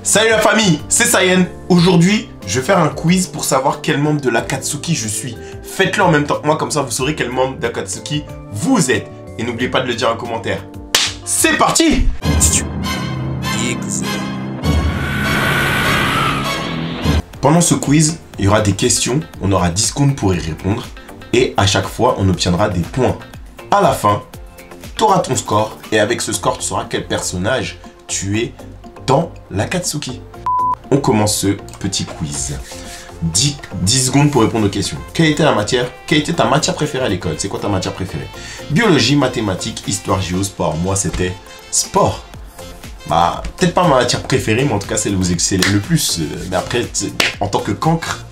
Salut la famille, c'est Sayen. Aujourd'hui, je vais faire un quiz pour savoir quel membre de l'Akatsuki je suis. Faites-le en même temps que moi, comme ça vous saurez quel membre d'Akatsuki vous êtes. Et n'oubliez pas de le dire en commentaire. C'est parti! Pendant ce quiz, il y aura des questions, on aura 10 secondes pour y répondre. Et à chaque fois, on obtiendra des points. À la fin, tu auras ton score. Et avec ce score, tu sauras quel personnage tu es dans l'Akatsuki. On commence ce petit quiz. 10 secondes pour répondre aux questions. Quelle était ta matière préférée à l'école? C'est quoi ta matière préférée? Biologie, mathématiques, histoire, géo, sport. Moi, c'était sport. Bah, peut-être pas ma matière préférée, mais en tout cas, celle où vous excellez le plus. Mais après, en tant que cancre,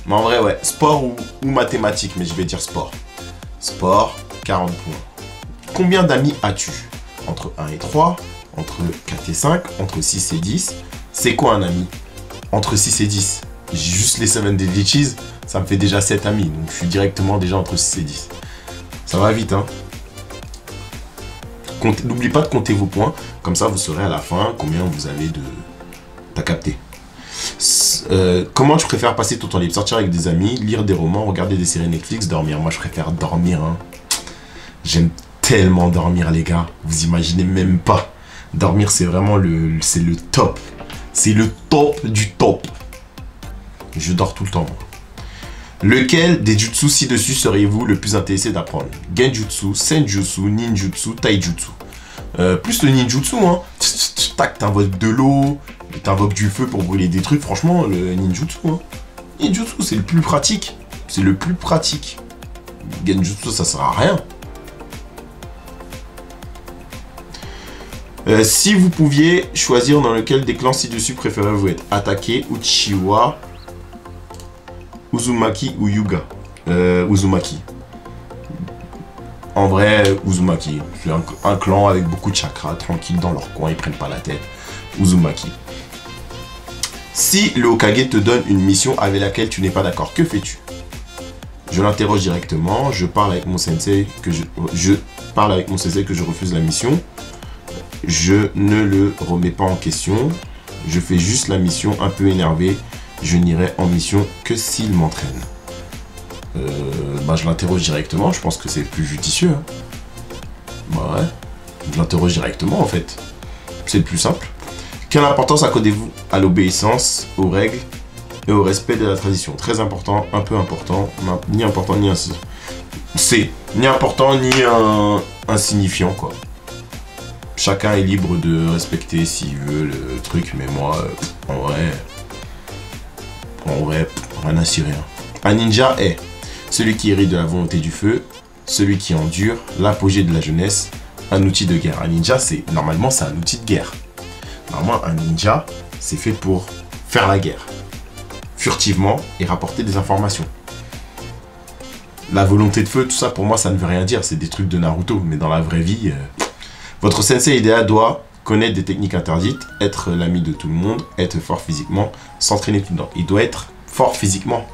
mais en vrai, ouais, sport ou mathématiques, mais je vais dire sport. Sport, 40 points. Combien d'amis as-tu? Entre 1 et 3, entre 4 et 5, entre 6 et 10. C'est quoi un ami? Entre 6 et 10. J'ai juste les 7 Deadly Cheese, ça me fait déjà 7 amis. Donc je suis directement déjà entre 6 et 10. Ça va vite, hein. N'oubliez pas de compter vos points. Comme ça, vous saurez à la fin combien vous avez de... T'as capté. Comment tu préfères passer ton temps libre? Sortir avec des amis, lire des romans, regarder des séries Netflix, dormir. Moi, je préfère dormir, hein. J'aime tellement dormir, les gars. Vous imaginez même pas. Dormir, c'est vraiment le top. C'est le top du top. Je dors tout le temps. Lequel des jutsu ci-dessus seriez-vous le plus intéressé d'apprendre? Genjutsu, Senjutsu, Ninjutsu, Taijutsu. Plus le ninjutsu, hein. Tac, t'invoques de l'eau, t'invoques du feu pour brûler des trucs. Franchement, le ninjutsu, hein. Ninjutsu, c'est le plus pratique. C'est le plus pratique. Genjutsu, ça sert à rien. Si vous pouviez choisir dans lequel des clans ci-dessus préférez-vous être? Attaqué, Uchiwa, Uzumaki ou Yuga? Uzumaki. En vrai, Uzumaki. C'est un clan avec beaucoup de chakras, tranquille dans leur coin, ils prennent pas la tête. Uzumaki. Si le Hokage te donne une mission avec laquelle tu n'es pas d'accord, que fais-tu? Je l'interroge directement, je parle avec mon sensei que je refuse la mission. Je ne le remets pas en question. Je fais juste la mission un peu énervé. Je n'irai en mission que s'il m'entraîne. Je l'interroge directement. Je pense que c'est plus judicieux. Hein. Bah ouais. Je l'interroge directement en fait. C'est le plus simple. Quelle importance accordez-vous à l'obéissance, aux règles et au respect de la tradition? Très important, un peu important, ni important ni insignifiant. C'est ni important ni insignifiant quoi. Chacun est libre de respecter s'il veut le truc, mais moi, en vrai, rien à cirer. Un ninja est celui qui hérite de la volonté du feu, celui qui endure, l'apogée de la jeunesse, un outil de guerre. Un ninja, normalement, c'est un outil de guerre. Normalement, un ninja, c'est fait pour faire la guerre, furtivement et rapporter des informations. La volonté de feu, tout ça, pour moi, ça ne veut rien dire. C'est des trucs de Naruto, mais dans la vraie vie... Votre sensei idéal doit connaître des techniques interdites, être l'ami de tout le monde, être fort physiquement, s'entraîner tout le temps. Il doit être fort physiquement.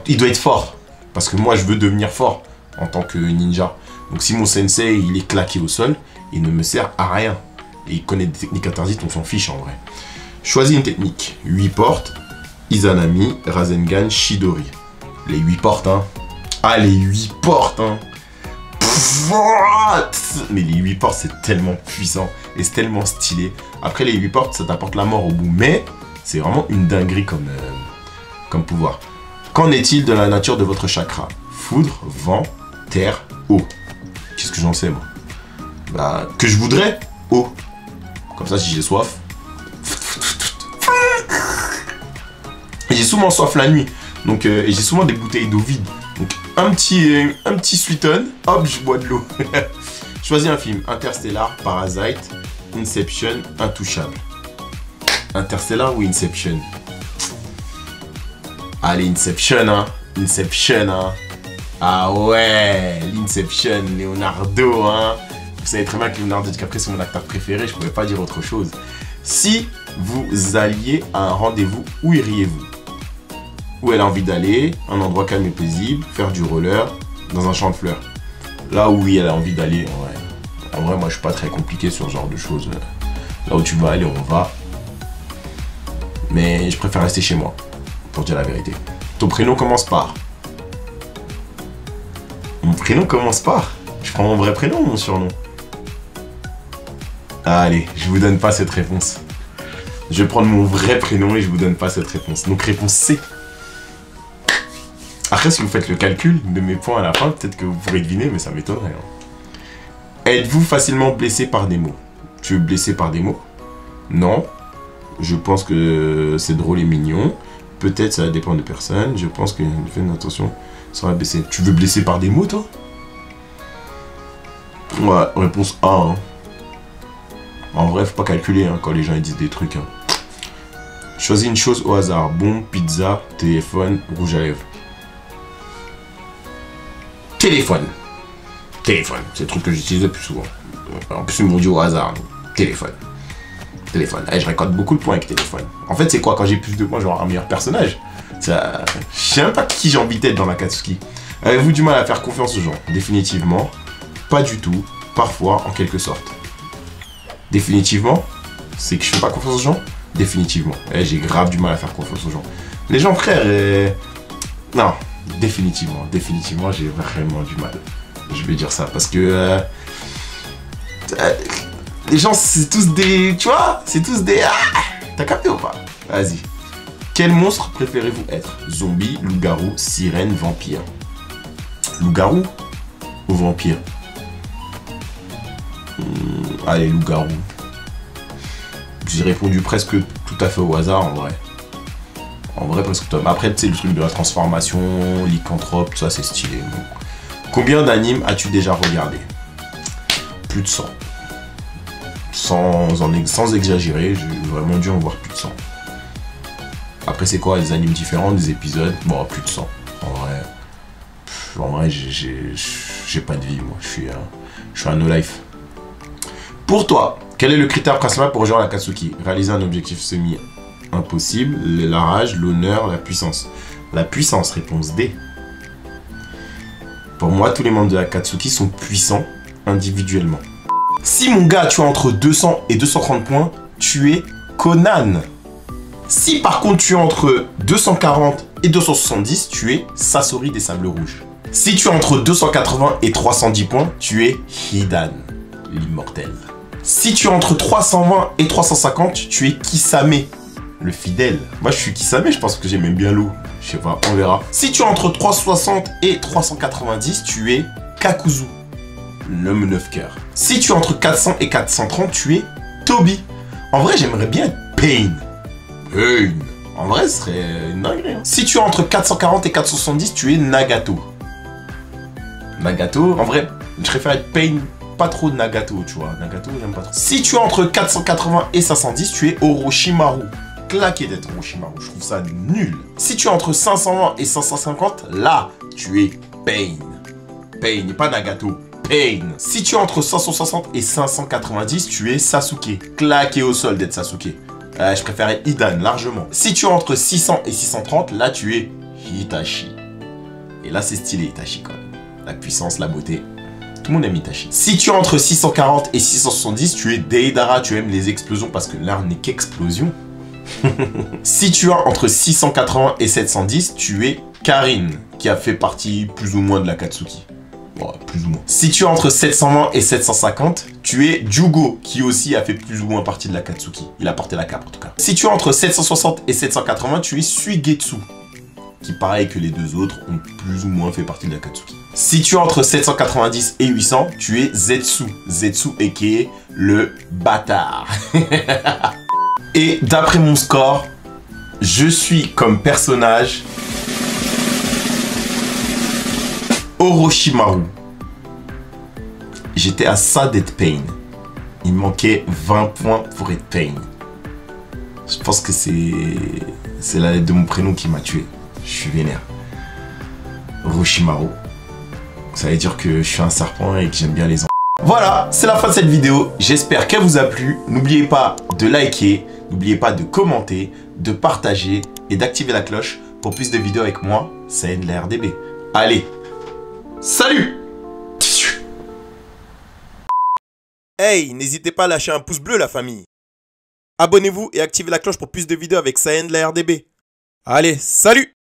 Il doit être fort. Parce que moi, je veux devenir fort en tant que ninja. Donc si mon sensei, il est claqué au sol, il ne me sert à rien. Et il connaît des techniques interdites, on s'en fiche en vrai. Choisis une technique. 8 portes, Izanami, Rasengan, Chidori. Les 8 portes, hein. Ah, les 8 portes, hein. Mais les 8 portes c'est tellement puissant et c'est tellement stylé. Après les 8 portes ça t'apporte la mort au bout, mais c'est vraiment une dinguerie comme pouvoir. Qu'en est-il de la nature de votre chakra? Foudre, vent, terre, eau. Qu'est-ce que j'en sais moi? Bah que je voudrais eau. Comme ça si j'ai soif. Et j'ai souvent soif la nuit. Donc et j'ai souvent des bouteilles d'eau vide. Donc un petit sweeten, hop, je bois de l'eau. Choisis un film. Interstellar, Parasite, Inception, Intouchable. Interstellar ou Inception? Allez, Inception, hein. Inception, hein. Ah ouais, l'Inception, Leonardo, hein. Vous savez très bien que Leonardo DiCaprio, c'est mon acteur préféré, je pouvais pas dire autre chose. Si vous alliez à un rendez-vous, où iriez-vous? Où elle a envie d'aller, un endroit calme et paisible, faire du roller, dans un champ de fleurs. Là où oui, elle a envie d'aller, ouais. En vrai, moi, je suis pas très compliqué sur ce genre de choses. Là où tu vas aller, on va. Mais je préfère rester chez moi, pour dire la vérité. Ton prénom commence par... Mon prénom commence par... Je prends mon vrai prénom ou mon surnom? Allez, je vous donne pas cette réponse. Je vais prendre mon vrai prénom et je vous donne pas cette réponse. Donc réponse C. Après, si vous faites le calcul de mes points à la fin, peut-être que vous pourrez deviner, mais ça m'étonnerait. Êtes-vous facilement blessé par des mots? Tu es blessé par des mots? Non. Je pense que c'est drôle et mignon. Peut-être ça dépend de personnes. Je pense que faites attention, ça va blesser. Tu veux blesser par des mots, toi? Ouais, réponse A. Hein. En vrai, faut pas calculer hein, quand les gens ils disent des trucs. Hein. Choisis une chose au hasard. Bon, pizza, téléphone, rouge à lèvres. Téléphone. Téléphone. C'est le truc que j'utilise le plus souvent. En plus, ils m'ont dit au hasard. Téléphone. Téléphone. Allez, je récolte beaucoup de points avec téléphone. En fait, c'est quoi? Quand j'ai plus de points, j'aurai un meilleur personnage. Ça... Je sais même pas qui j'ai envie d'être dans la Katsuki. Avez-vous du mal à faire confiance aux gens? Définitivement. Pas du tout. Parfois, en quelque sorte. Définitivement. C'est que je fais pas confiance aux gens? Définitivement. J'ai grave du mal à faire confiance aux gens. Les gens, frère... Non. Définitivement. Définitivement, j'ai vraiment du mal. Je vais dire ça. Parce que... les gens, c'est tous des... Tu vois? C'est tous des... T'as capté ou pas? Vas-y. Quel monstre préférez-vous être? Zombie, loup-garou, sirène, vampire? Loup-garou ou vampire? Allez, loup-garou. J'ai répondu presque tout à fait au hasard, en vrai. En vrai, presque tout. Après, tu sais, le truc de la transformation, lycanthrope, tout ça, c'est stylé. Donc. Combien d'animes as-tu déjà regardé? Plus de 100. Sans exagérer, j'ai vraiment dû en voir plus de 100. Après, c'est quoi? Des animes différents, des épisodes? Bon, plus de 100. En vrai, j'ai pas de vie, moi. Je suis un no-life. Pour toi, quel est le critère principal pour rejoindre la Katsuki? Réaliser un objectif semi-impossible, la rage, l'honneur, la puissance. La puissance, réponse D. Pour moi, tous les membres de la Katsuki sont puissants individuellement. Si mon gars, tu as entre 200 et 230 points, tu es Conan. Si par contre tu es entre 240 et 270, tu es Sasori des Sables Rouges. Si tu es entre 280 et 310 points, tu es Hidan, l'immortel. Si tu es entre 320 et 350, tu es Kisame, le fidèle. Moi je suis Kisame, je pense que j'aime même bien l'eau. Je sais pas, on verra. Si tu es entre 360 et 390, tu es Kakuzu, l'homme 9 cœurs. Si tu es entre 400 et 430, tu es Toby. En vrai, j'aimerais bien être Pain. Pain. En vrai, ce serait une dinguerie. Hein. Si tu es entre 440 et 470, tu es Nagato. Nagato, en vrai, je préfère être Pain, pas trop Nagato, tu vois. Nagato, j'aime pas trop. Si tu es entre 480 et 510, tu es Orochimaru. Claqué d'être Orochimaru, je trouve ça nul. Si tu es entre 520 et 550, là, tu es Pain. Pain, et pas Nagato. Pain. Si tu es entre 560 et 590, tu es Sasuke. Claqué au sol d'être Sasuke. Je préférais Hidan largement. Si tu es entre 600 et 630, là tu es Itachi. Et là c'est stylé Itachi quand même. La puissance, la beauté. Tout le monde aime Itachi. Si tu es entre 640 et 670, tu es Deidara. Tu aimes les explosions parce que l'art n'est qu'explosion. Si tu as entre 680 et 710, tu es Karin, qui a fait partie plus ou moins de la Katsuki. Bon, plus ou moins. Si tu es entre 720 et 750, tu es Jugo, qui aussi a fait plus ou moins partie de la Katsuki. Il a porté la cape en tout cas. Si tu es entre 760 et 780, tu es Suigetsu, qui pareil que les deux autres ont plus ou moins fait partie de la Katsuki. Si tu es entre 790 et 800, tu es Zetsu. Zetsu aka le bâtard. Et d'après mon score, je suis comme personnage Orochimaru. J'étais à ça d'être Pain. Il me manquait 20 points pour être Pain. Je pense que c'est la lettre de mon prénom qui m'a tué. Je suis vénère. Orochimaru. Ça veut dire que je suis un serpent et que j'aime bien les enfants. Voilà, c'est la fin de cette vidéo. J'espère qu'elle vous a plu. N'oubliez pas de liker, n'oubliez pas de commenter, de partager et d'activer la cloche pour plus de vidéos avec moi, c'est de la RDB. Allez, salut! Hey, n'hésitez pas à lâcher un pouce bleu la famille. Abonnez-vous et activez la cloche pour plus de vidéos avec Sayen de la RDB. Allez, salut!